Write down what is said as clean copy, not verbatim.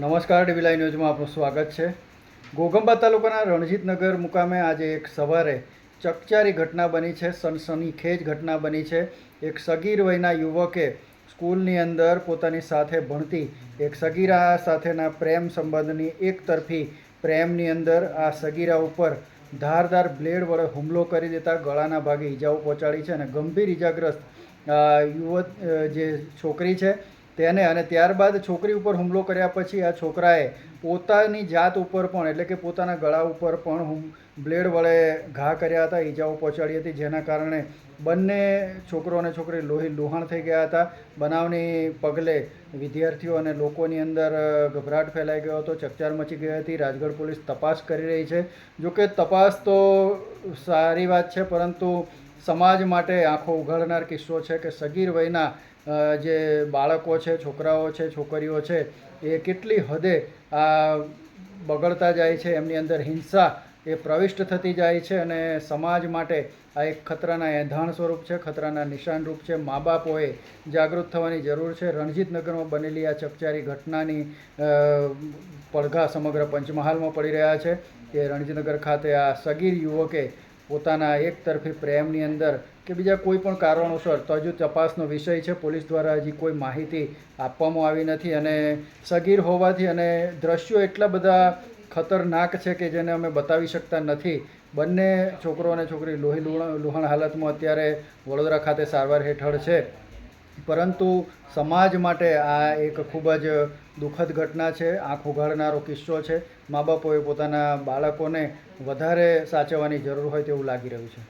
નમસ્કાર, ડીવી લાઈવ ન્યૂઝમાં આપનું સ્વાગત છે। ઘોઘંબા તાલુકાના રણજીતનગર મુકામે આજે એક સવારે ચકચારી ઘટના બની છે। સનસનીખેજ ઘટના બની છે। એક સગીર વયના યુવકે સ્કૂલની અંદર પોતાની સાથે ભણતી એક સગીરા સાથેના પ્રેમ સંબંધની એકતરફી પ્રેમની અંદર આ સગીરા ઉપર ધારદાર બ્લેડ વડે હુમલો કરી દેતા ગળાના ભાગે ઈજાઓ પહોંચાડી છે અને ગંભીર ઈજાગ્રસ્ત જે છોકરી છે તેને અને ત્યારબાદ છોકરી ઉપર હુમલો કર્યા પછી આ છોકરાએ પોતાની જાત ઉપર પણ એટલે કે પોતાના ગળા ઉપર પણ બ્લેડ વડે ઘા કર્યા હતા, ઈજાઓ પહોંચાડી હતી, જેના કારણે બંને છોકરો અને છોકરી લોહી લુહાણ થઈ ગયા હતા। બનાવની પગલે વિદ્યાર્થીઓ અને લોકોની અંદર ગભરાટ ફેલાઈ ગયો હતો, ચકચાર મચી ગઈ હતી। રાજગઢ પોલીસ તપાસ કરી રહી છે। જોકે તપાસ તો સારી વાત છે, પરંતુ સમાજ માટે આંખો ઉઘાડનાર કિસ્સો છે કે સગીર વયના જે બાળકો છે, છોકરાઓ છે, છોકરીઓ છે, એ કેટલી હદે બગડતા જાય છે, એમની અંદર હિંસા એ પ્રવિષ્ટ થતી જાય છે અને સમાજ માટે આ એક ખતરાના એંધાણ સ્વરૂપ છે, ખતરાના નિશાનરૂપ છે। મા બાપોએ જાગૃત થવાની જરૂર છે। રણજીતનગરમાં બનેલી આ ચકચારી ઘટનાની પડઘા સમગ્ર પંચમહાલમાં પડી રહ્યા છે કે રણજીતનગર ખાતે આ સગીર યુવકે પોતાના એકતરફી પ્રેમની અંદર કે બીજા કોઈ પણ કારણોસર તો હજુ તપાસનો વિષય છે। પોલીસ દ્વારા હજી કોઈ માહિતી આપવામાં આવી નથી અને સગીર હોવાથી અને દ્રશ્યો એટલા બધા ખતરનાક છે કે જેને અમે બતાવી શકતા નથી। બંને છોકરો અને છોકરી લોહી લુહાણ હાલતમાં અત્યારે વડોદરા ખાતે સારવાર હેઠળ છે, પરંતુ સમાજ માટે આ એક ખૂબ જ દુઃખદ ઘટના છે, આંખ ઉઘાડનારો કિસ્સો છે। મા બાપોએ પોતાના બાળકોને વધારે સાચવવાની જરૂર હોય તેવું લાગી રહ્યું છે।